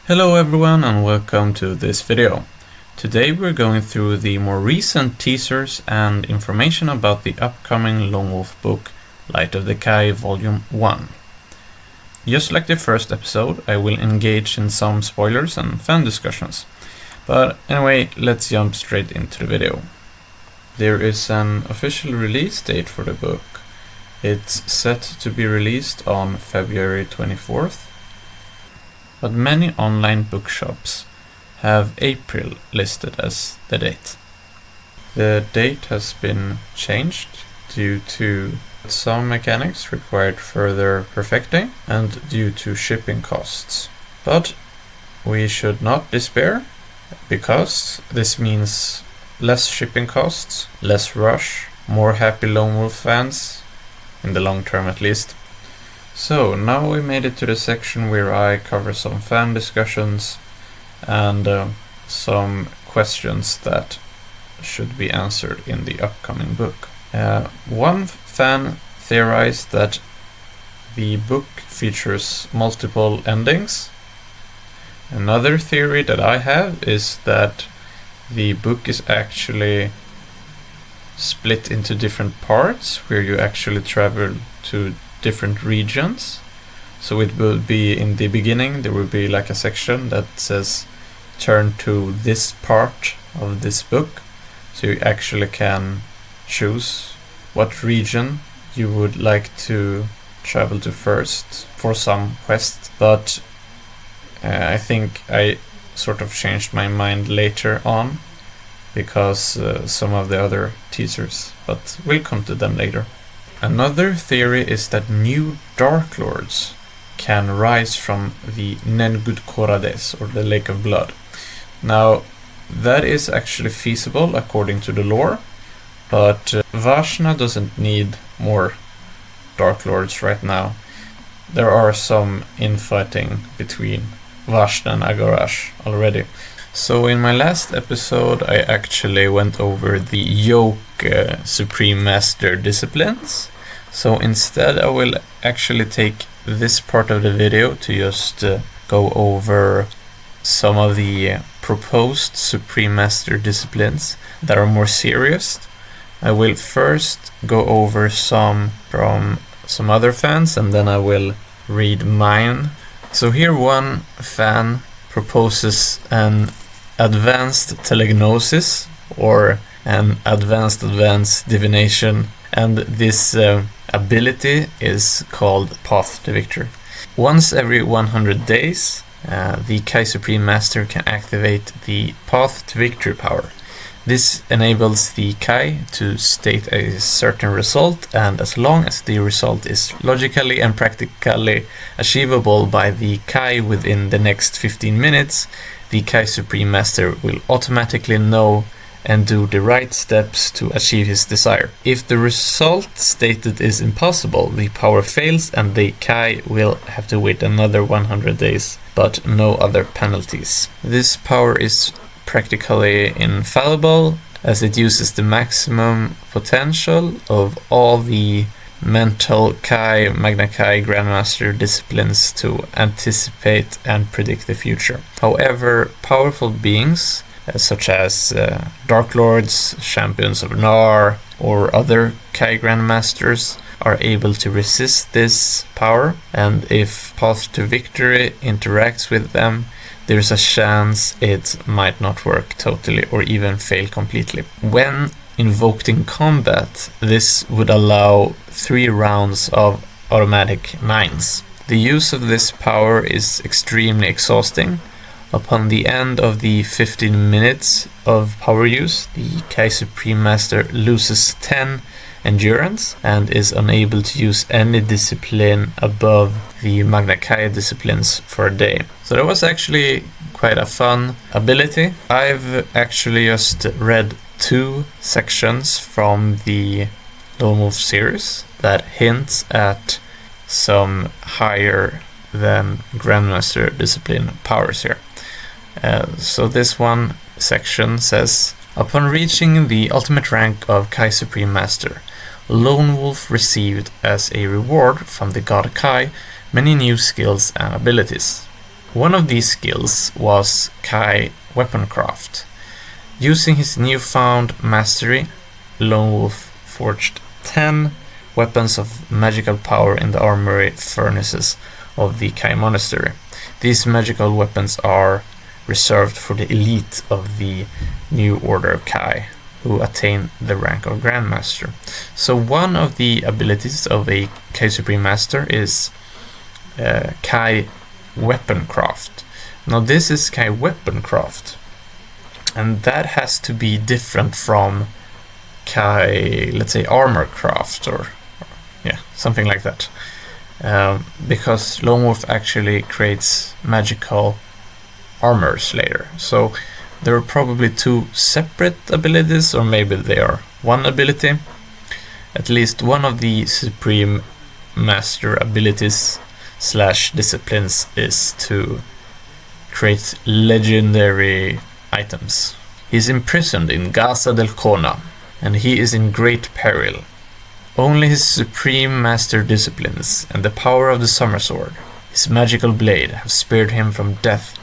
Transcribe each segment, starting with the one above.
Hello everyone and welcome to this video. Today we're going through the more recent teasers and information about the upcoming Lone Wolf book Light of the Kai Volume 1. Just like the first episode, I will engage in some spoilers and fan discussions. But anyway, let's jump straight into the video. There is an official release date for the book. It's set to be released on February 24th. But many online bookshops have April listed as the date. The date has been changed due to some mechanics required further perfecting and due to shipping costs. But we should not despair, because this means less shipping costs, less rush, more happy Lone Wolf fans, in the long term at least. So now we made it to the section where I cover some fan discussions and some questions that should be answered in the upcoming book. One fan theorized that the book features multiple endings. Another theory that I have is that the book is actually split into different parts where you actually travel to different regions. So it will be in the beginning, there will be like a section that says turn to this part of this book. So you actually can choose what region you would like to travel to first for some quest. But I think I sort of changed my mind later on because some of the other teasers, but we'll come to them later. Another theory is that new Dark Lords can rise from the Nengud Korades, or the Lake of Blood. Now, that is actually feasible according to the lore, but Vashna doesn't need more Dark Lords right now. There are some infighting between Vashna and Agarash already. So in my last episode I actually went over the Yoke Supreme Master disciplines. So instead I will actually take this part of the video to just go over some of the proposed Supreme Master disciplines that are more serious. I will first go over some from some other fans and then I will read mine. So here one fan proposes an advanced telegnosis or an advanced divination, and this ability is called Path to Victory. Once every 100 days the Kai Supreme Master can activate the Path to Victory power. This enables the Kai to state a certain result, and as long as the result is logically and practically achievable by the Kai within the next 15 minutes, the Kai Supreme Master will automatically know and do the right steps to achieve his desire. If the result stated is impossible, the power fails and the Kai will have to wait another 100 days, but no other penalties. This power is practically infallible, as it uses the maximum potential of all the mental Kai, Magna Kai, Grandmaster disciplines to anticipate and predict the future. However, powerful beings such as Dark Lords, Champions of Nar, or other Kai Grandmasters are able to resist this power, and if Path to Victory interacts with them, there's a chance it might not work totally or even fail completely. When invoked in combat, this would allow 3 rounds of automatic 9s. The use of this power is extremely exhausting. Upon the end of the 15 minutes of power use, the Kai Supreme Master loses 10 endurance and is unable to use any discipline above the Magna Kai disciplines for a day. So that was actually quite a fun ability. I've actually just read 2 sections from the Lone Wolf series that hints at some higher than Grandmaster discipline powers here. So this one section says, upon reaching the ultimate rank of Kai Supreme Master, Lone Wolf received as a reward from the god Kai many new skills and abilities. One of these skills was Kai Weaponcraft. Using his newfound mastery, Lone Wolf forged 10 weapons of magical power in the armory furnaces of the Kai Monastery. These magical weapons are reserved for the elite of the New Order of Kai, who attain the rank of Grandmaster. So one of the abilities of a Kai Supreme Master is Kai Weaponcraft. Now this is Kai Weaponcraft, and that has to be different from Kai, let's say, Armorcraft, or yeah, something like that. Because Lone Wolf actually creates magical armors later. So there are probably two separate abilities, or maybe they are one ability. At least one of the Supreme Master abilities / disciplines is to create legendary items. He's imprisoned in Gaza del Kona, and he is in great peril. Only his Supreme Master disciplines and the power of the Summer Sword, his magical blade, have spared him from death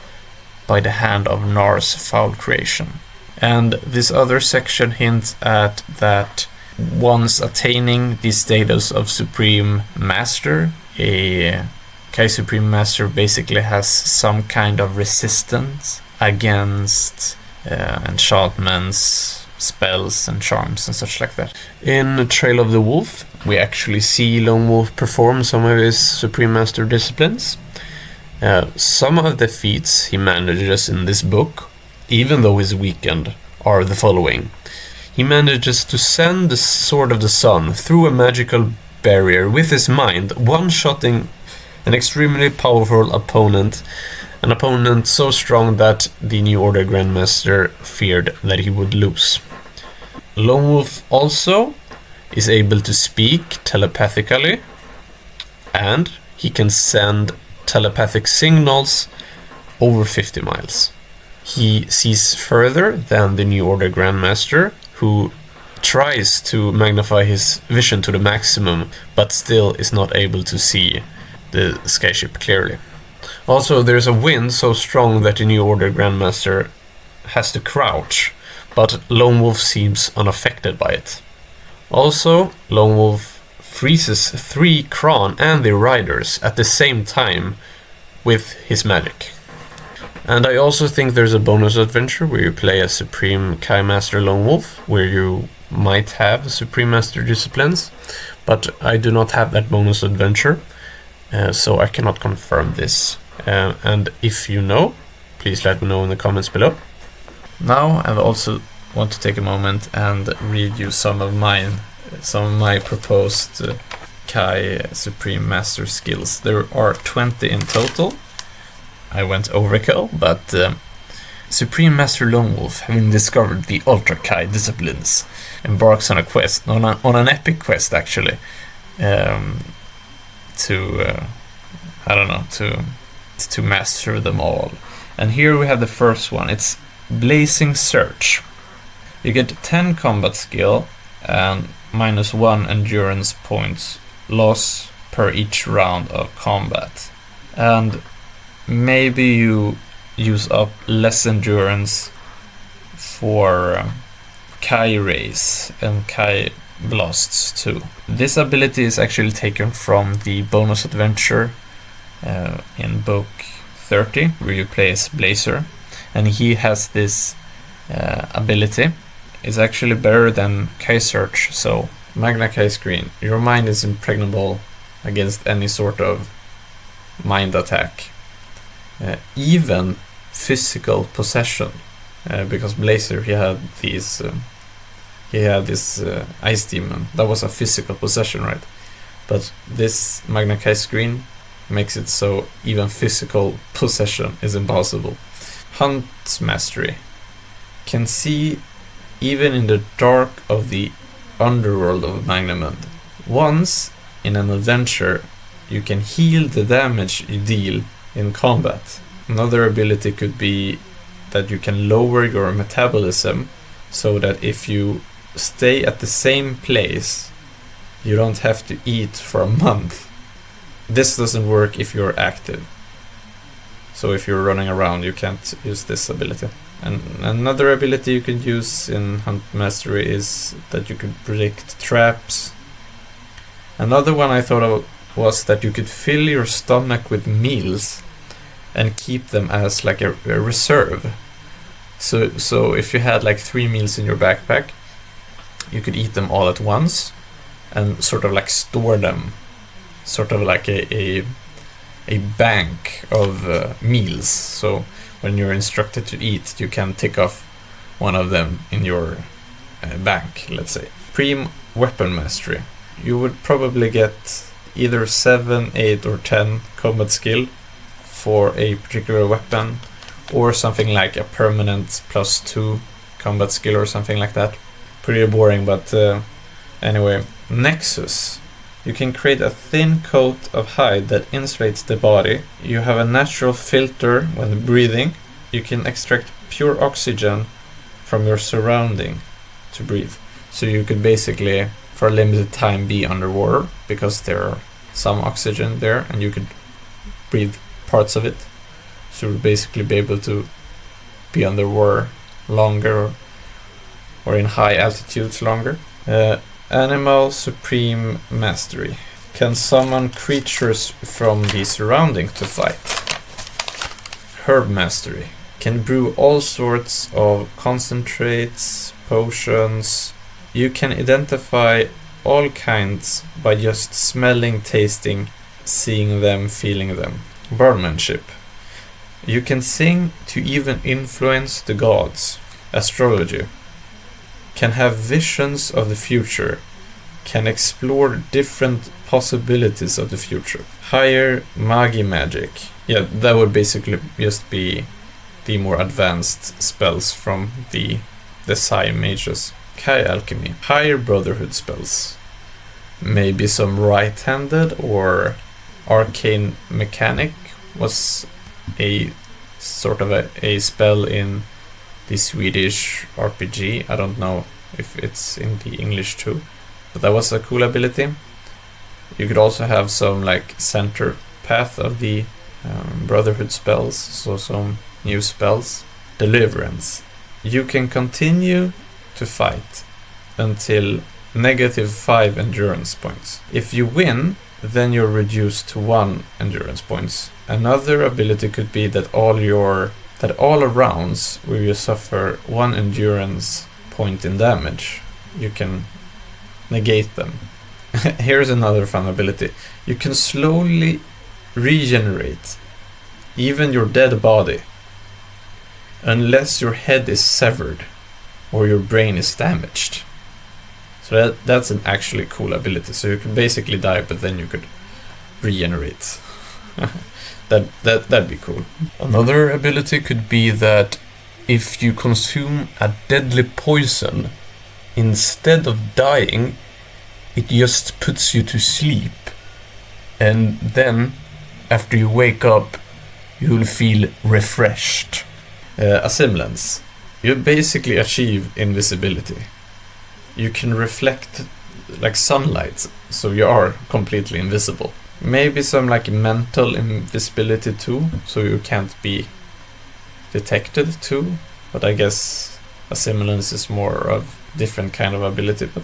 by the hand of Nar's foul creation. And this other section hints at that once attaining the status of Supreme Master, a Kai Supreme Master basically has some kind of resistance against enchantments, spells and charms and such like that. In Trail of the Wolf, we actually see Lone Wolf perform some of his Supreme Master disciplines. Some of the feats he manages in this book, even though he's weakened, are the following. He manages to send the Sword of the Sun through a magical barrier with his mind, one-shotting an extremely powerful opponent, an opponent so strong that the New Order Grandmaster feared that he would lose. Lone Wolf also is able to speak telepathically, and he can send telepathic signals over 50 miles. He sees further than the New Order Grandmaster, who tries to magnify his vision to the maximum, but still is not able to see the skyship clearly. Also, there's a wind so strong that the New Order Grandmaster has to crouch, but Lone Wolf seems unaffected by it. Also, Lone Wolf freezes 3 Kron and the riders at the same time with his magic. And I also think there's a bonus adventure where you play as Supreme Kai Master Lone Wolf, where you might have Supreme Master disciplines, but I do not have that bonus adventure, so I cannot confirm this. And if you know, please let me know in the comments below. Now I also want to take a moment and read you some of my proposed Kai Supreme Master skills. There are 20 in total. I went overkill, but Supreme Master Lone Wolf, having discovered the Ultra Kai disciplines, embarks on a quest, on an epic quest actually, to master them all. And here we have the first one. It's Blazing Search. You get 10 combat skill and -1 endurance points loss per each round of combat. And maybe you use up less endurance for Kai Rays and Kai Blasts too. This ability is actually taken from the bonus adventure in book 30, where you play as Blazer, and he has this ability. It's actually better than Kai Search, so Magna Kai Screen. Your mind is impregnable against any sort of mind attack, even physical possession, because Blazer, he had this ice demon that was a physical possession, right? But this Magna Kai Screen makes it so even physical possession is impossible. Hunt Mastery. Can see even in the dark of the underworld of Magnamund. Once in an adventure, you can heal the damage you deal in combat. Another ability could be that you can lower your metabolism so that if you stay at the same place, you don't have to eat for a month. This doesn't work if you're active. So if you're running around, you can't use this ability. And another ability you could use in Hunt Mastery is that you could predict traps. Another one I thought of was that you could fill your stomach with meals and keep them as like a reserve. So if you had like 3 meals in your backpack, you could eat them all at once and sort of like store them, sort of like a bank of meals. So when you're instructed to eat, you can tick off one of them in your bank, let's say. Supreme Weapon Mastery. You would probably get either 7, 8 or 10 combat skill for a particular weapon, or something like a permanent +2 combat skill or something like that. Pretty boring, but anyway. Nexus. You can create a thin coat of hide that insulates the body. You have a natural filter when breathing. You can extract pure oxygen from your surrounding to breathe. So you could basically, for a limited time, be underwater because there are some oxygen there and you could breathe parts of it. So you'll basically be able to be underwater longer or in high altitudes longer. Animal Supreme Mastery. Can summon creatures from the surrounding to fight. Herb Mastery. Can brew all sorts of concentrates, potions. You can identify all kinds by just smelling, tasting, seeing them, feeling them. Barmanship. You can sing to even influence the gods. Astrology. Can have visions of the future. Can explore different possibilities of the future. Higher Magi Magic. Yeah, that would basically just be the more advanced spells from the Psi mages. Kai Alchemy. Higher Brotherhood spells. Maybe some right-handed or Arcane Mechanic was a sort of a spell in the Swedish RPG. I don't know if it's in the English too, but that was a cool ability. You could also have some like center path of the Brotherhood spells, so some new spells. Deliverance. You can continue to fight until -5 endurance points. If you win, then you're reduced to 1 endurance points. Another ability could be that all rounds where you suffer 1 endurance point in damage, you can negate them. Here's another fun ability. You can slowly regenerate even your dead body unless your head is severed or your brain is damaged. So that's an actually cool ability. So you can basically die, but then you could regenerate. That'd be cool. Another ability could be that if you consume a deadly poison, instead of dying, it just puts you to sleep. And then, after you wake up, you'll feel refreshed. Assimilance. You basically achieve invisibility. You can reflect like sunlight, so you are completely invisible. Maybe some like mental invisibility too, so you can't be detected too. But I guess assimilance is more of different kind of ability, but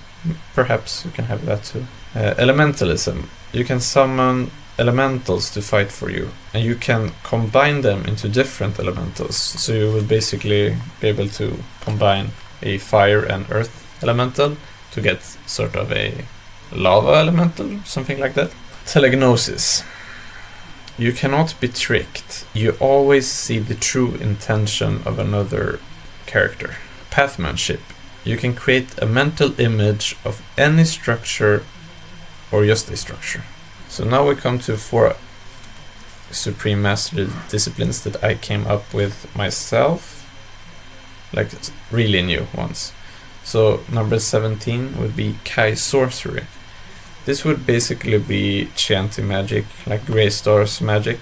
perhaps you can have that too. Elementalism. You can summon elementals to fight for you, and you can combine them into different elementals. So you will basically be able to combine a fire and earth elemental to get sort of a lava elemental, something like that. Telegnosis. You cannot be tricked. You always see the true intention of another character. Pathmanship. You can create a mental image of any structure or just a structure. So now we come to 4 Supreme Mastery disciplines that I came up with myself, like really new ones. So number 17 would be Kai Sorcery. This would basically be Chianti magic, like Grey Stars magic.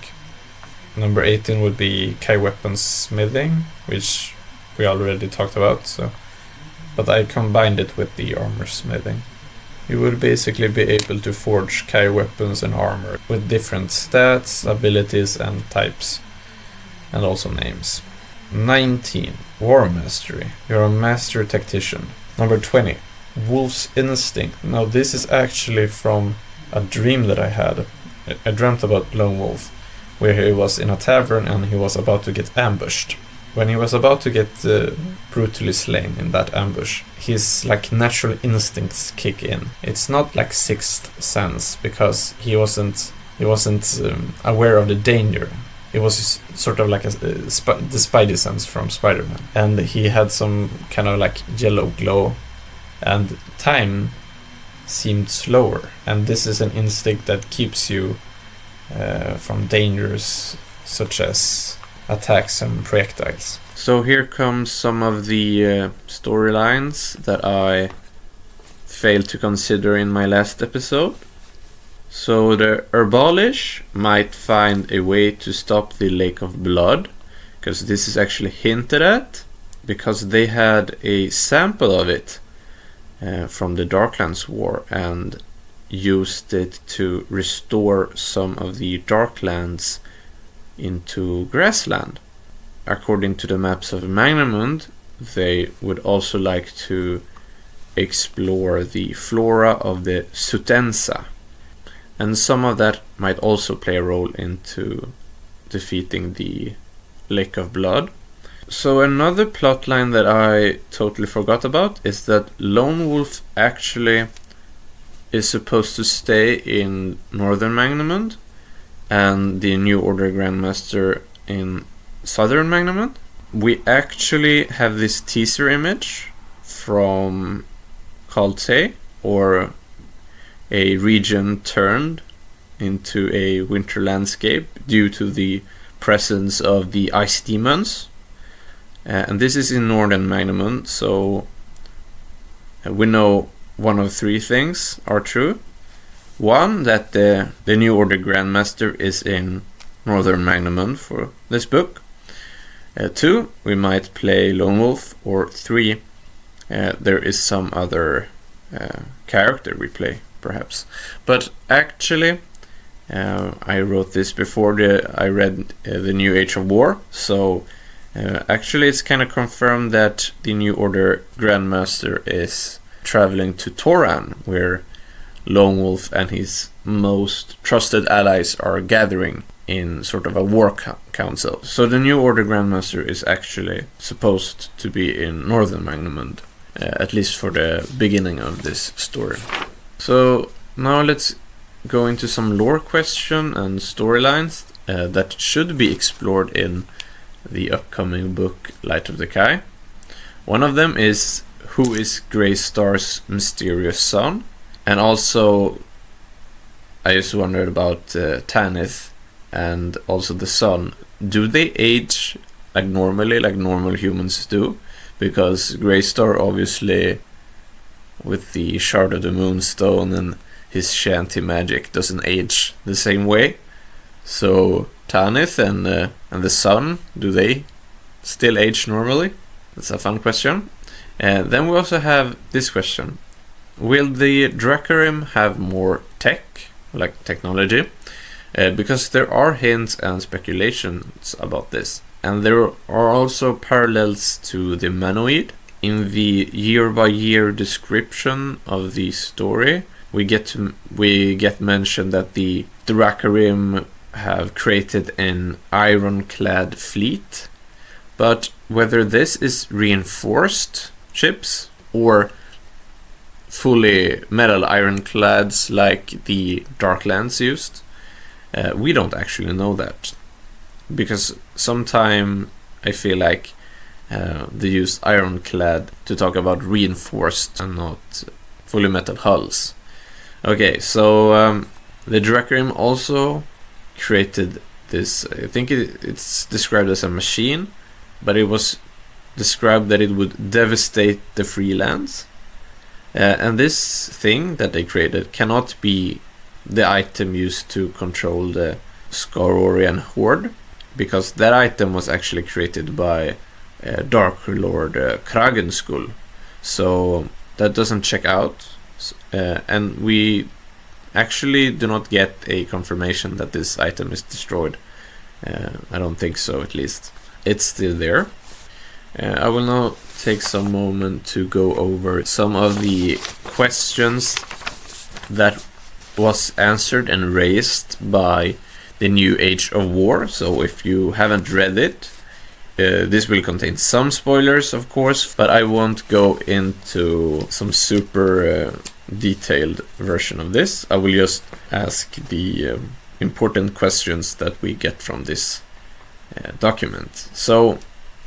Number 18 would be Kai Weapons Smithing, which we already talked about, but I combined it with the Armor Smithing. You would basically be able to forge Kai weapons and armor with different stats, abilities and types. and also names. 19. War Mastery. You're a master tactician. Number 20. Wolf's Instinct. Now this is actually from a dream that I had. I dreamt about Lone Wolf, where he was in a tavern and he was about to get ambushed. When he was about to get brutally slain in that ambush, his like natural instincts kick in. It's not like sixth sense, because he wasn't aware of the danger. It was sort of like the Spidey sense from Spider-Man, and he had some kind of like yellow glow, and time seemed slower. And this is an instinct that keeps you from dangers such as attacks and projectiles. So here comes some of the storylines that I failed to consider in my last episode. So the Herbalish might find a way to stop the Lake of Blood, because this is actually hinted at, because they had a sample of it from the Darklands War and used it to restore some of the Darklands into grassland. According to the maps of Magnamund, they would also like to explore the flora of the Sutensa, and some of that might also play a role into defeating the Lake of Blood. So another plotline that I totally forgot about is that Lone Wolf actually is supposed to stay in Northern Magnamund, and the New Order Grandmaster in Southern Magnamund. We actually have this teaser image from Kaltei, or a region turned into a winter landscape due to the presence of the ice demons. And this is in Northern Magnamund, so we know one of three things are true. One, that the New Order Grandmaster is in Northern Magnamund for this book. Two, we might play Lone Wolf. Or three, there is some other character we play, perhaps. But actually, I wrote this before I read the New Age of War, so actually it's kind of confirmed that the New Order Grandmaster is traveling to Toran, where Lone Wolf and his most trusted allies are gathering in sort of a war council. So the New Order Grandmaster is actually supposed to be in Northern Magnamund, at least for the beginning of this story. So now let's go into some lore question and storylines that should be explored in the upcoming book Light of the Kai. One of them is, who is Greystar's mysterious son? And also, I just wondered about Tanith and also the sun. Do they age like normally, like normal humans do? Because Greystar, obviously, with the Shard of the Moonstone and his shanty magic, doesn't age the same way. So Tanith and the sun, do they still age normally? That's a fun question. Then we also have this question. Will the Dracarim have more tech, like technology? Because there are hints and speculations about this. And there are also parallels to the Manoid. In the year-by-year description of the story, we get mentioned that the Dracarim have created an ironclad fleet. But whether this is reinforced ships or fully metal ironclads like the Darklands used, we don't actually know that, because sometime I feel like they use ironclad to talk about reinforced and not fully metal hulls. Okay, so the Dracarim also created this, I think it's described as a machine, but it was described that it would devastate the Freelands. And this thing that they created cannot be the item used to control the Skarorian Horde, because that item was actually created by Dark Lord Kragenskull. So that doesn't check out. And we actually do not get a confirmation that this item is destroyed I don't think so, at least. It's still there. I will now take some moment to go over some of the questions that was answered and raised by the New Age of War. So if you haven't read it, this will contain some spoilers, of course, but I won't go into some super detailed version of this. I will just ask the important questions that we get from this document. So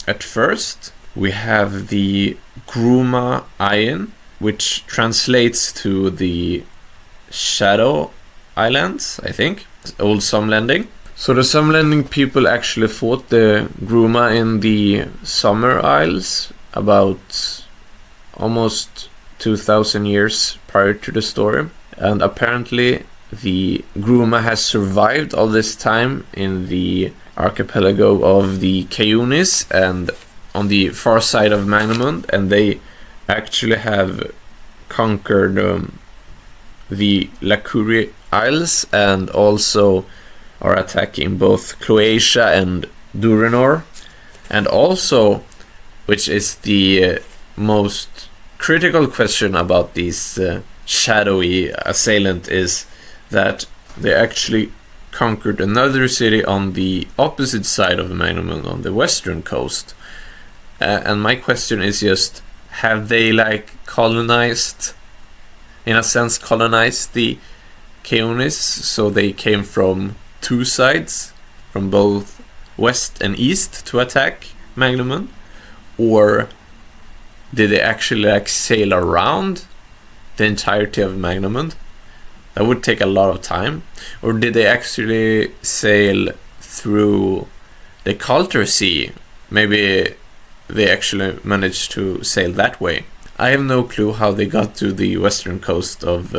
at first we have the Gruma Iron, which translates to the Shadow Islands, I think, old Sumlanding. So the Sumlanding people actually fought the Gruma in the Summer Isles about almost 2000 years prior to the story, and apparently the Gruma has survived all this time in the archipelago of the Keunis and on the far side of Magnamund, and they actually have conquered the Lakuri Isles and also are attacking both Croatia and Durinor. And also, which is the most critical question about these shadowy assailant, is that they actually conquered another city on the opposite side of Magnamund, on the western coast. And my question is just, have they colonized the Keunis, so they came from two sides, from both west and east, to attack Magnamund? Or did they actually sail around the entirety of Magnamund? That would take a lot of time. Or did they actually sail through the Kalter Sea? Maybe they actually managed to sail that way. I have no clue how they got to the western coast of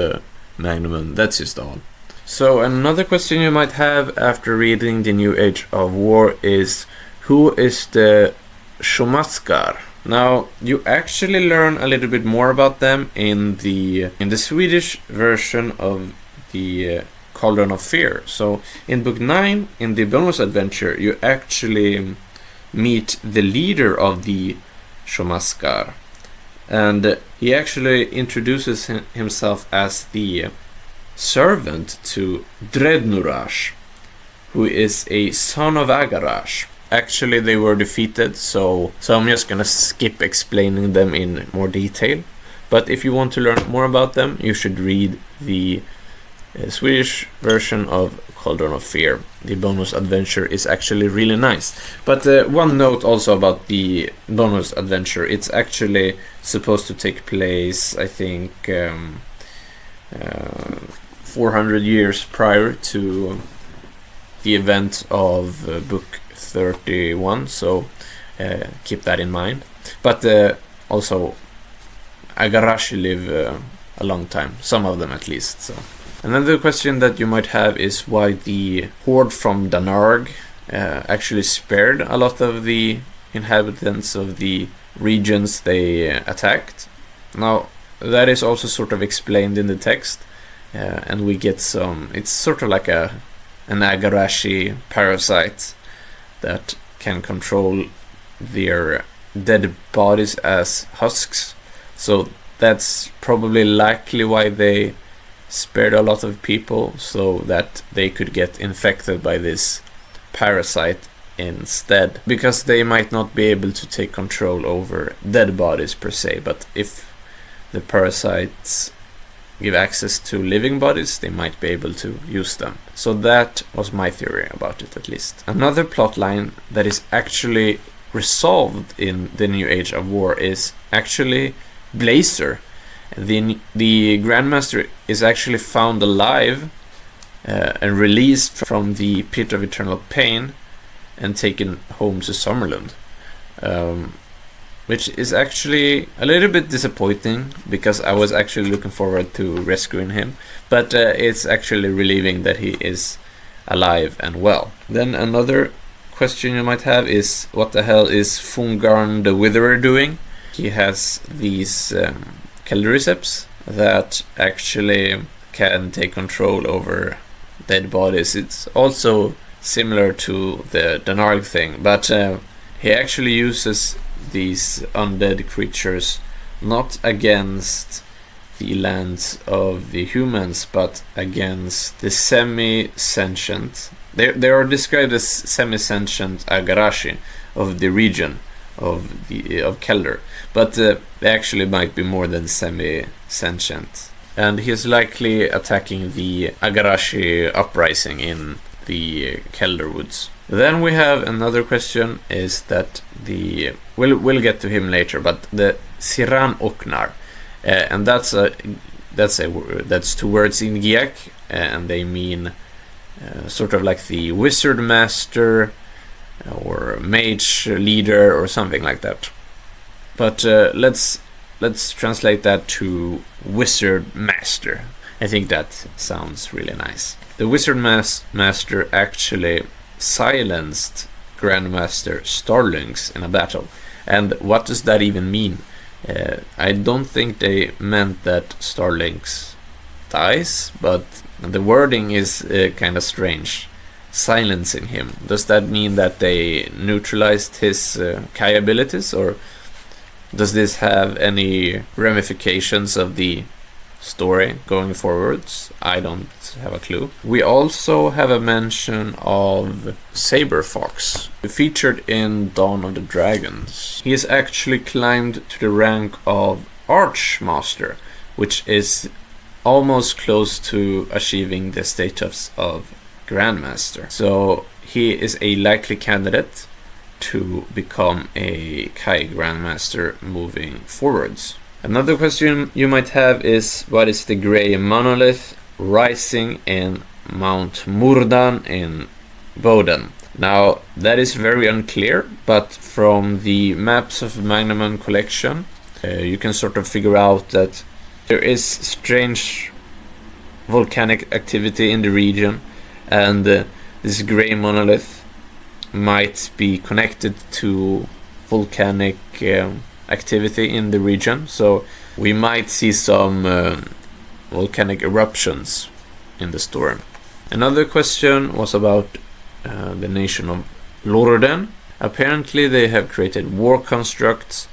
Magnamund. That's just all. So another question you might have after reading the New Age of War is, who is the Shumaskar? Now, you actually learn a little bit more about them in the Swedish version of the Cauldron of Fear. So in book 9, in the bonus adventure, you actually meet the leader of the Shumaskar, and he actually introduces himself as the servant to Drednurash, who is a son of Agarash. Actually, they were defeated, so I'm just gonna skip explaining them in more detail. But if you want to learn more about them, you should read the Swedish version of Cauldron of Fear. The bonus adventure is actually really nice. But one note also about the bonus adventure: it's actually supposed to take place, I think, 400 years prior to the event of book 31, so keep that in mind. But also Agarashi live a long time, some of them at least. So another question that you might have is why the horde from Danarg actually spared a lot of the inhabitants of the regions they attacked. Now, that is also sort of explained in the text, and we get some, it's sort of like an Agarashi parasite that can control their dead bodies as husks. So that's probably likely why they spared a lot of people, so that they could get infected by this parasite instead, because they might not be able to take control over dead bodies per se, but if the parasites give access to living bodies, they might be able to use them. So that was my theory about it, at least. Another plot line that is actually resolved in the New Age of War is actually Blazer. The Grandmaster is actually found alive and released from the Pit of Eternal Pain and taken home to Summerland, which is actually a little bit disappointing, because I was actually looking forward to rescuing him, but it's actually relieving that he is alive and well. Then another question you might have is, what the hell is Fungarn the Witherer doing? He has these Keldriceps that actually can take control over dead bodies. It's also similar to the Danarg thing, but he actually uses these undead creatures not against the lands of the humans, but against the semi-sentient. They are described as semi-sentient Agarashi of the region of Keldor, but they actually might be more than semi-sentient. And he is likely attacking the Agarashi uprising in the Keldor woods. Then we have another question, is that we'll get to him later, but the Siran Oknar, and that's two words in Giak, and they mean sort of like the wizard master or mage leader or something like that. But let's translate that to wizard master. I think that sounds really nice. The wizard master actually silenced Grandmaster Starlings in a battle. And what does that even mean? I don't think they meant that Starlings dies, but the wording is kind of strange. Silencing him. Does that mean that they neutralized his Kai abilities, or does this have any ramifications of the story going forwards? I don't have a clue. We also have a mention of Saber Fox, featured in Dawn of the Dragons. He has actually climbed to the rank of Archmaster, which is almost close to achieving the status of Grandmaster. So he is a likely candidate to become a Kai Grandmaster moving forwards. Another question you might have is, what is the Grey Monolith rising in Mount Murdan in Boden? Now, that is very unclear, but from the Maps of Magnemon collection, you can sort of figure out that there is strange volcanic activity in the region, and this Grey Monolith might be connected to volcanic activity in the region, so we might see some volcanic eruptions in the storm. Another question was about the nation of Lorden. Apparently they have created war constructs,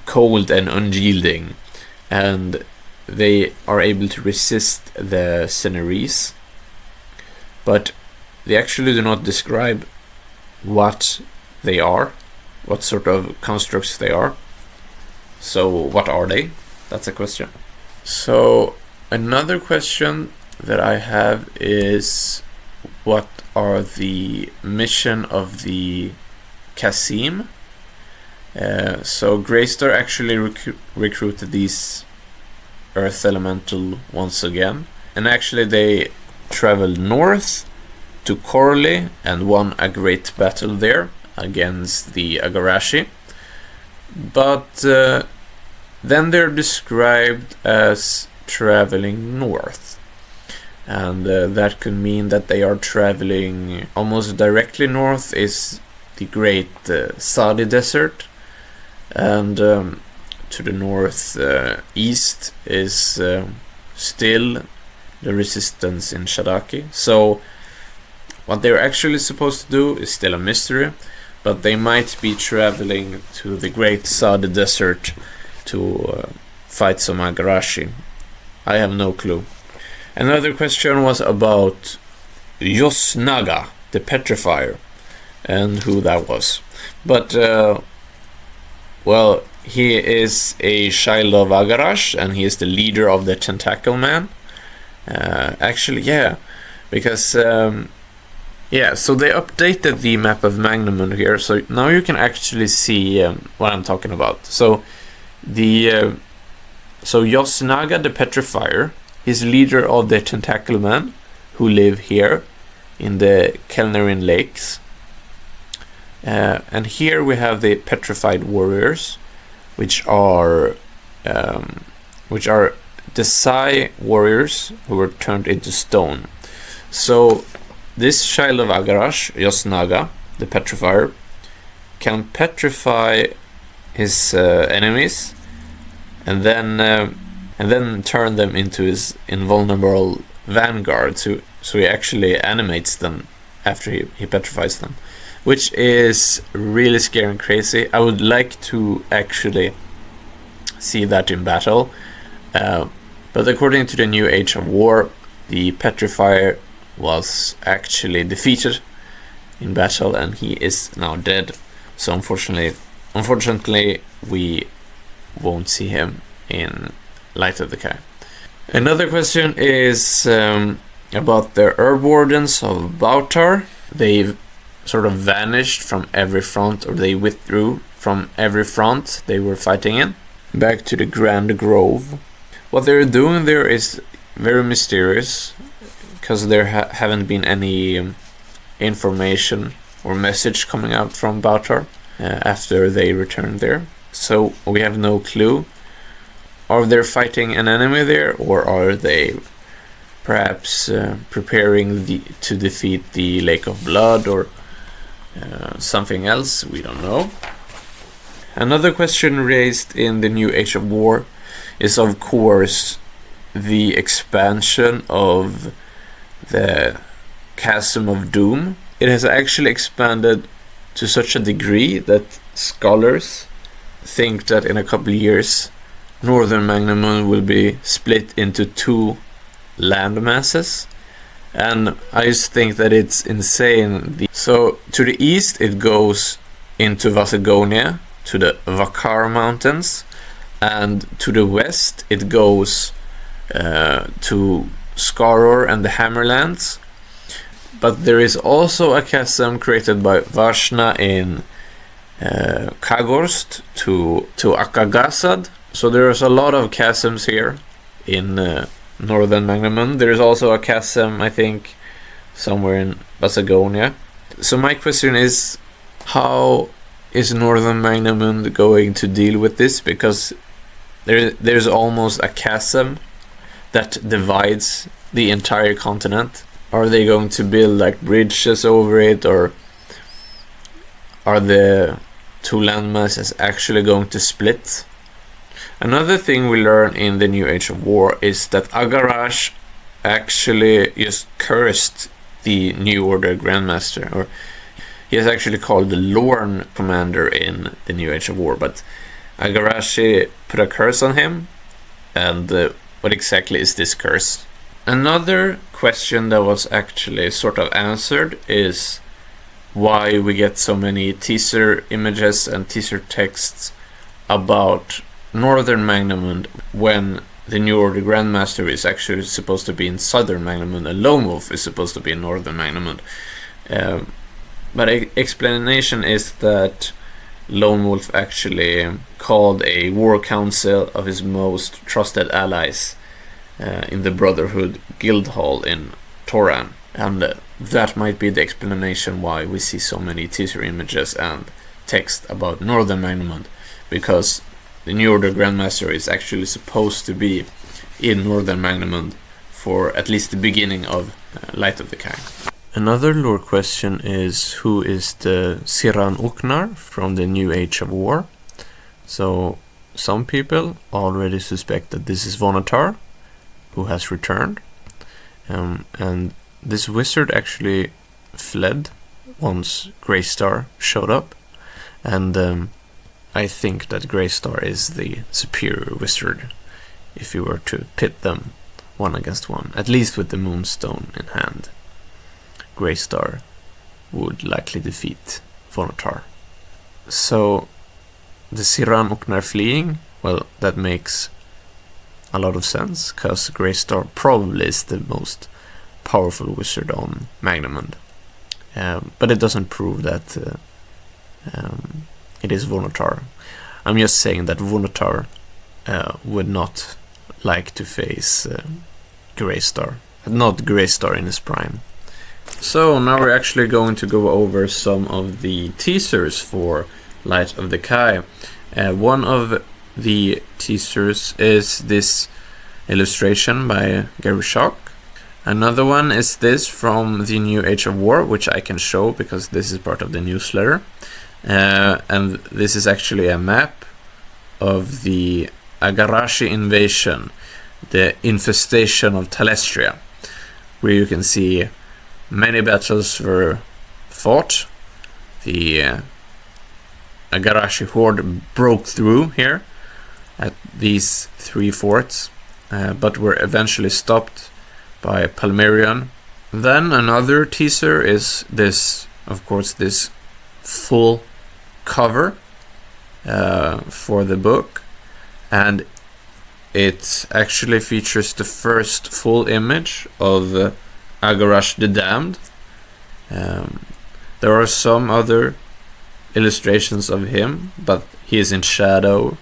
cold and unyielding, and they are able to resist the Cineres, but they actually do not describe what they are, what sort of constructs they are. So what are they? That's a question. So another question that I have is, what are the mission of the Kasim? So Greystar actually recruited these Earth Elemental once again, and actually they traveled north to Corley and won a great battle there against the Agarashi. But then they're described as traveling north, and that could mean that they are traveling almost directly north is the great Sadi Desert, and to the north east is still the resistance in Shadaki. So what they're actually supposed to do is still a mystery, but they might be traveling to the Great Sadi Desert to fight some Agarashi. I have no clue. Another question was about Yosnaga, the Petrifier, and who that was. But, well, he is a child of Agarash, and he is the leader of the Tentacle Man. Actually, yeah, because... yeah, so they updated the map of Magnemon here, so now you can actually see what I'm talking about. So Yosnaga the Petrifier is leader of the Tentacle Men, who live here in the Kelnerin Lakes. And here we have the Petrified Warriors, which are the Sai warriors who were turned into stone. So this child of Agarash, Yosnaga, the Petrifier, can petrify his enemies and then turn them into his invulnerable vanguard. So he actually animates them after he petrifies them, which is really scary and crazy. I would like to actually see that in battle, but according to the new Age of War, the petrifier was actually defeated in battle and he is now dead. So unfortunately we won't see him in Light of the Kai. Another question is about the Herb Wardens of Bautar. They've sort of vanished from every front, or they withdrew from every front they were fighting in, back to the Grand Grove. What they're doing there is very mysterious, because there haven't been any information or message coming out from Bautar after they returned there. So we have no clue. Are they fighting an enemy there, or are they perhaps preparing to defeat the Lake of Blood, or something else? We don't know. Another question raised in the new Age of War is, of course, the expansion of the Chasm of Doom. It has actually expanded to such a degree that scholars think that in a couple of years Northern Magnemund will be split into 2 land masses, and I just think that it's insane. So to the east it goes into Vasagonia, to the Vakar Mountains, and to the west it goes to Skaror and the Hammerlands. But there is also a chasm created by Vashna in Kagorst to Akagasad. So there's a lot of chasms here in Northern Magnemund. There's also a chasm, I think, somewhere in Vasagonia. So my question is, how is Northern Magnemund going to deal with this? Because there's almost a chasm that divides the entire continent. Are they going to build like bridges over it, or are the 2 landmasses actually going to split? Another thing we learn in the new Age of War is that Agarash actually just cursed the New Order Grandmaster, or he is actually called the Lorne Commander in the new Age of War, but Agarashi put a curse on him. And what exactly is this curse? Another question that was actually sort of answered is why we get so many teaser images and teaser texts about Northern Magnemund when the New Order Grandmaster is actually supposed to be in Southern Magnemund and Lone Wolf is supposed to be in Northern Magnemund. But explanation is that Lone Wolf actually called a war council of his most trusted allies in the Brotherhood Guild Hall in Toran, and that might be the explanation why we see so many teaser images and text about Northern Magnemund, because the New Order Grandmaster is actually supposed to be in Northern Magnemund for at least the beginning of Light of the Kai. Another lore question is, who is the Siran Uknar from the New Age of War? So some people already suspect that this is Vonatar, who has returned, and this wizard actually fled once Greystar showed up, and I think that Greystar is the superior wizard if you were to pit them one against one, at least with the Moonstone in hand. Greystar would likely defeat Vonatar. So the Siran Uknar fleeing, well, that makes a lot of sense, because Greystar probably is the most powerful wizard on Magnemund. But it doesn't prove that it is Vonatar. I'm just saying that Vonatar would not like to face Greystar. Not Greystar in his prime. So now we're actually going to go over some of the teasers for Light of the Kai. One of the teasers is this illustration by Gary Schock. Another one is this from the New Age of War, which I can show because this is part of the newsletter. And this is actually a map of the Agarashi invasion, the infestation of Talestria, where you can see many battles were fought. The Agarashi horde broke through here at these 3 forts, but were eventually stopped by Palmerion. Then another teaser is this, of course, this full cover for the book, and it actually features the first full image of Agarash the Damned. There are some other illustrations of him, but he is in shadow.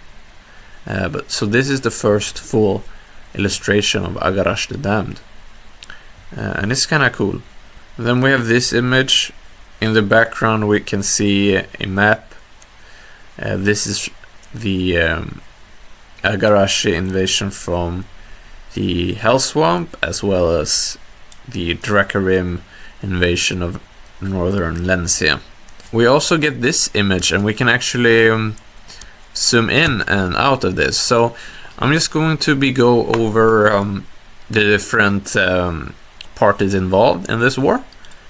So this is the first full illustration of Agarash the Damned, and it's kind of cool. Then we have this image. In the background we can see a map. This is the Agarashi invasion from the Hell Swamp, as well as the Dracarim invasion of northern Lensia. We also get this image, and we can actually zoom in and out of this. So I'm just going to go over the different parties involved in this war.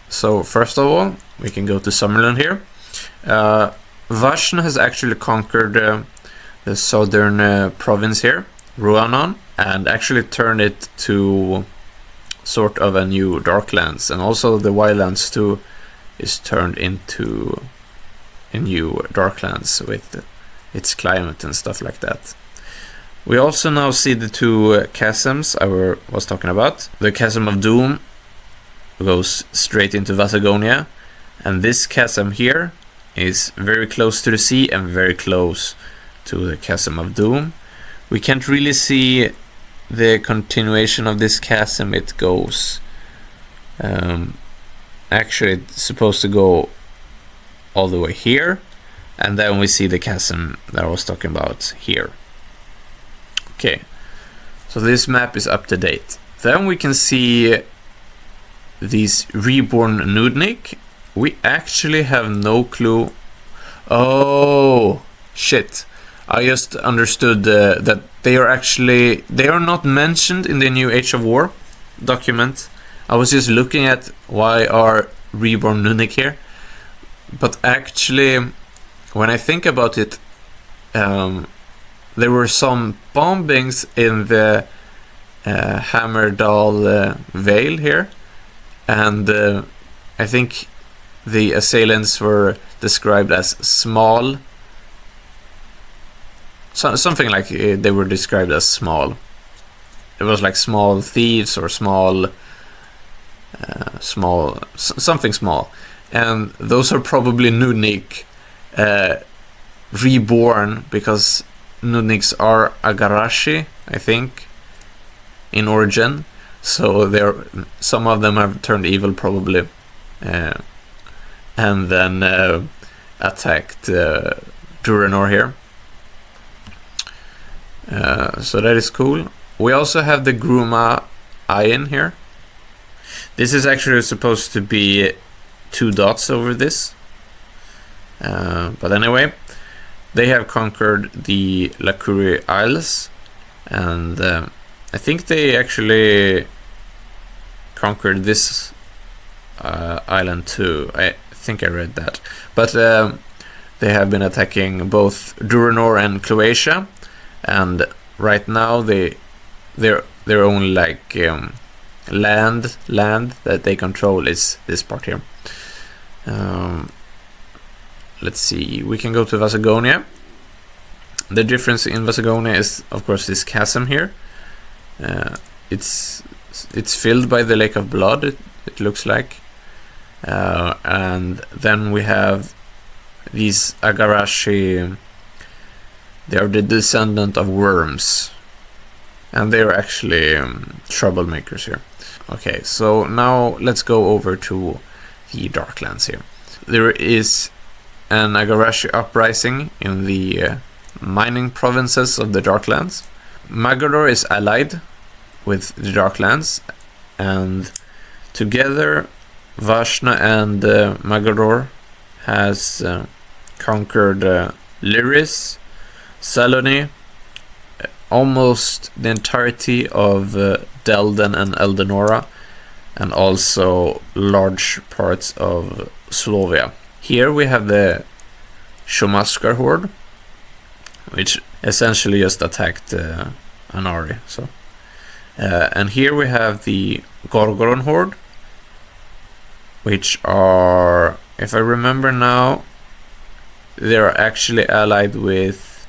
So first of all, we can go to Summerland here. Vashna has actually conquered the southern province here, Ruanon, and actually turned it to sort of a new Darklands, and also the Wildlands too is turned into a new Darklands with its climate and stuff like that. We also now see the 2 chasms I was talking about. The Chasm of Doom goes straight into Vasagonia, and this chasm here is very close to the sea and very close to the Chasm of Doom. We can't really see the continuation of this chasm. It goes actually it's supposed to go all the way here, and then we see the chasm that I was talking about here. Okay, so this map is up to date. Then we can see these reborn Nudnik. We actually have no clue. Oh shit, I just understood that they are not mentioned in the new Age of War document. I was just looking at why are reborn Nudnik here, but actually when I think about it, there were some bombings in the Hammerdal Vale here, and I think the assailants were described as small. Something like they were described as small. It was like small thieves or something small. And those are probably Nudnik reborn, because Nudniks are Agarashi, I think, in origin. So some of them have turned evil probably, and then attacked Duranor here. So that is cool. We also have the Gruma Iron here. This is actually supposed to be 2 dots over this. But anyway, they have conquered the Lakuri Isles, and I think they actually conquered this island too. I think I read that. But they have been attacking both Duranor and Croatia, and right now they're only like land that they control is this part here. Let's see, we can go to Vasagonia. The difference in Vasagonia is, of course, this chasm here. It's filled by the Lake of Blood, it looks like. And then we have these Agarashi. They are the descendant of worms, and they are actually troublemakers here. Okay, so now let's go over to the Darklands here. There is an Agarashi uprising in the mining provinces of the Darklands. Magador is allied with the Darklands, and together Vashna and Magador has conquered Lyris, Saloni, almost the entirety of Delden and Eldenora, and also large parts of Slovia. Here we have the Shumaskar horde, which essentially just attacked Anari. And here we have the Gorgoron horde, which are, if I remember now, they're actually allied with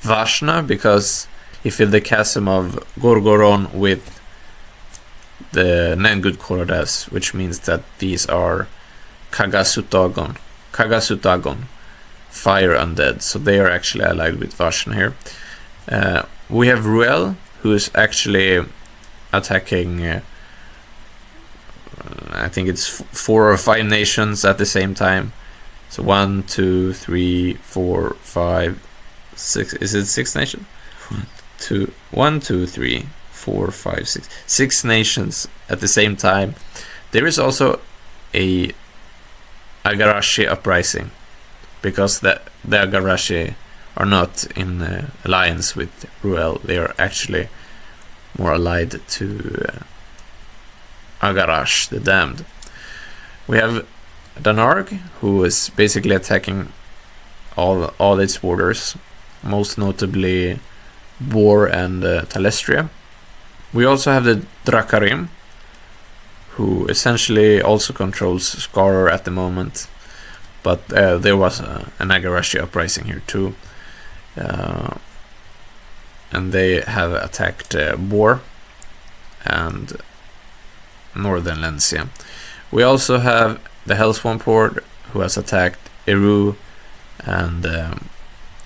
Vashna, because he filled the chasm of Gorgoron with the Nengud Korodas, which means that these are Kagasutagon, fire undead, so they are actually allied with Vashna here. We have Ruel, who is actually attacking, I think it's 4 or 5 nations at the same time. So 1, 2, 3, 4, 5, 6. Is it 6 nations? 1, 2, 3, 4, 5, 6. 6 nations at the same time. There is also a Agarashi uprising, because the Agarashi are not in alliance with Ruel. They are actually more allied to Agarash, the Damned. We have Danarg, who is basically attacking all its borders, most notably Bor and Talestria. We also have the Drakarim, who essentially also controls Skarar at the moment, but there was an Agarashi uprising here too, and they have attacked Bor and northern Lencia. We also have the Hellswamp horde, who has attacked Eru and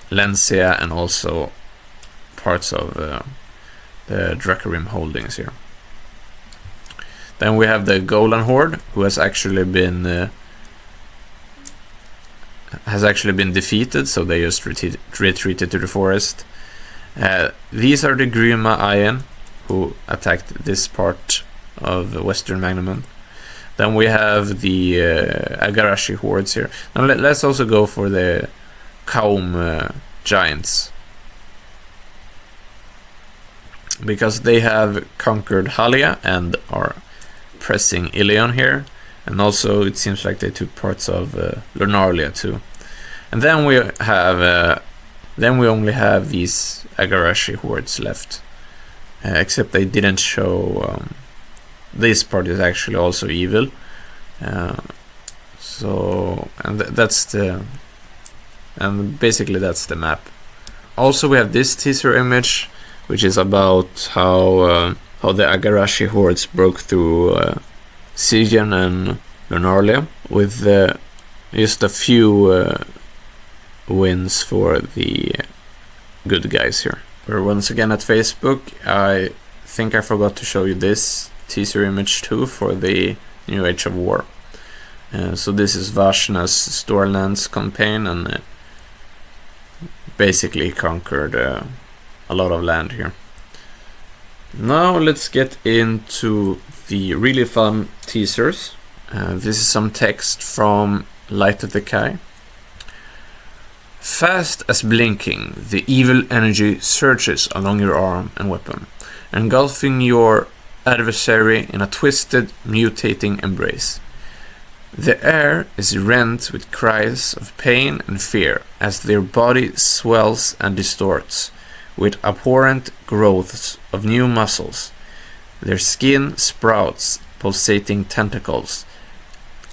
Lencia, and also parts of the Drakarim holdings here. Then we have the Golan horde, who has actually been defeated, so they just retreated to the forest. These are the Grima Ayen, who attacked this part of the Western Magnamund. Then we have the Agarashi hordes here. Now let's also go for the Kaum giants, because they have conquered Halia and are pressing Ilion here, and also it seems like they took parts of Lunarlia too. And then we have we only have these Agarashi hordes left, except they didn't show this part is actually also evil. Basically that's the map. Also we have this teaser image, which is about how the Agarashi hordes broke through Siegen and Lunarlia, with just a few wins for the good guys here. We're once again at Facebook. I think I forgot to show you this teaser image too for the New Age of War. So this is Vashna's Storelands campaign, and basically conquered a lot of land here. Now let's get into the really fun teasers. This is some text from Light of the Kai. Fast as blinking, the evil energy surges along your arm and weapon, engulfing your adversary in a twisted, mutating embrace. The air is rent with cries of pain and fear as their body swells and distorts with abhorrent growths of new muscles. Their skin sprouts pulsating tentacles,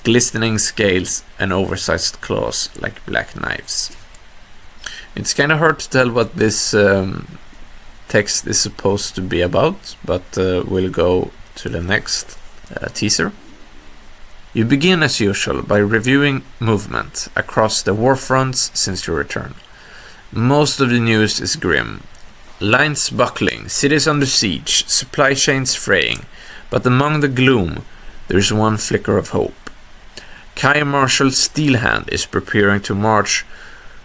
glistening scales, and oversized claws like black knives. It's kind of hard to tell what this text is supposed to be about, but we'll go to the next teaser. You begin as usual by reviewing movement across the war fronts since your return. Most of the news is grim. Lines buckling, cities under siege, supply chains fraying, but among the gloom there is one flicker of hope. Kai Marshal Steelhand is preparing to march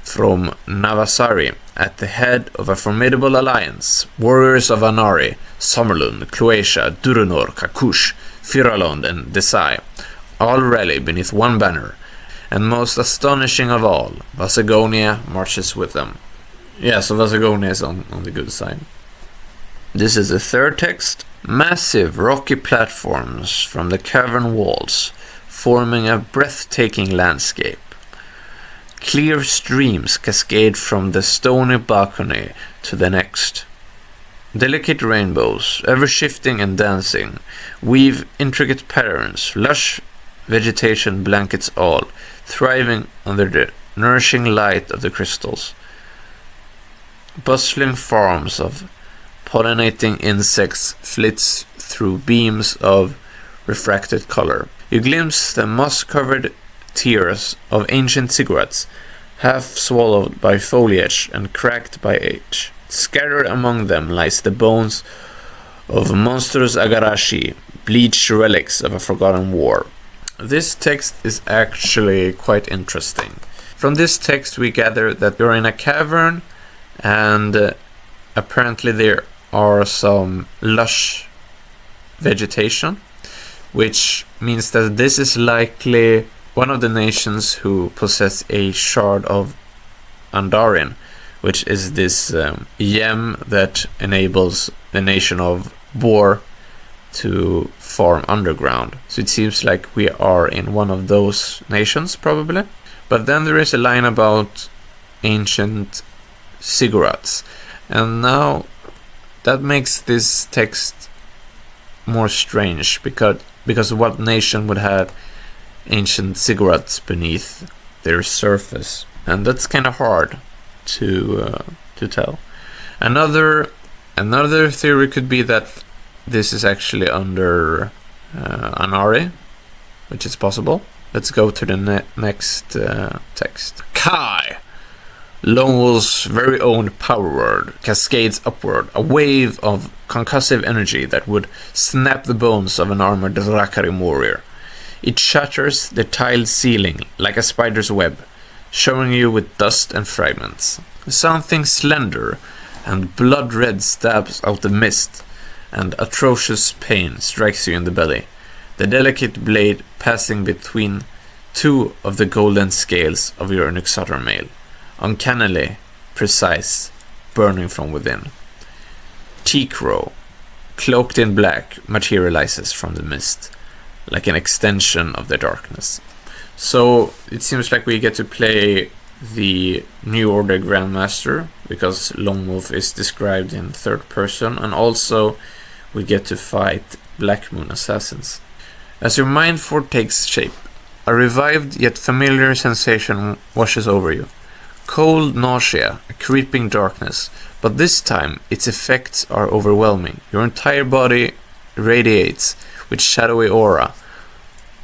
from Navasari at the head of a formidable alliance. Warriors of Anari, Sommerlund, Cloatia, Durunor, Kakush, Firalond, and Desai all rally beneath one banner, and most astonishing of all, Vasagonia marches with them. Yeah, so Vasagonia is on the good side. This is the third text. Massive rocky platforms from the cavern walls, forming a breathtaking landscape. Clear streams cascade from the stony balcony to the next. Delicate rainbows, ever shifting and dancing, weave intricate patterns. Lush vegetation blankets all, thriving under the nourishing light of the crystals. Bustling farms of pollinating insects flits through beams of refracted color. You glimpse the moss-covered tiers of ancient cigarettes, half swallowed by foliage and cracked by age. Scattered among them lies the bones of monstrous agarashi, bleached relics of a forgotten war. This text is actually quite interesting. From this text we gather that you're in a cavern, and apparently there are some lush vegetation, which means that this is likely one of the nations who possess a shard of Andarin, which is this gem that enables the nation of Boar to farm underground. So it seems like we are in one of those nations, probably. But then there is a line about ancient cigarettes, and now that makes this text more strange, because what nation would have ancient cigarettes beneath their surface? And that's kind of hard to tell. Another theory could be that this is actually under Anari, which is possible. Let's go to the next text. Kai, Lone Wolf's very own power word, cascades upward, a wave of concussive energy that would snap the bones of an armored Rakarim warrior. It shatters the tiled ceiling like a spider's web, showering you with dust and fragments. Something slender and blood-red stabs out the mist, and atrocious pain strikes you in the belly, the delicate blade passing between two of the golden scales of your Nyxotar mail. Uncannily precise, burning from within. Tikro, cloaked in black, materializes from the mist, like an extension of the darkness. So it seems like we get to play the New Order Grandmaster, because Lone Wolf is described in third person, and also we get to fight Black Moon assassins. As your mind fort takes shape, a revived yet familiar sensation washes over you. Cold nausea, a creeping darkness, but this time its effects are overwhelming. Your entire body radiates with shadowy aura,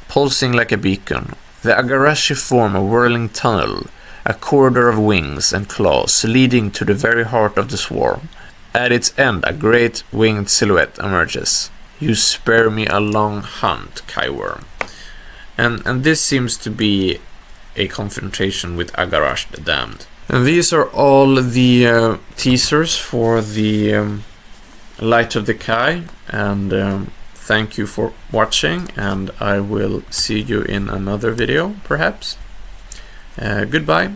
pulsing like a beacon. The Agarashi form a whirling tunnel, a corridor of wings and claws leading to the very heart of the swarm. At its end, a great winged silhouette emerges. You spare me a long hunt, Kaiworm. And this seems to be a confrontation with Agarash the Damned. And these are all the teasers for the Light of the Kai, and thank you for watching, and I will see you in another video, perhaps. Goodbye.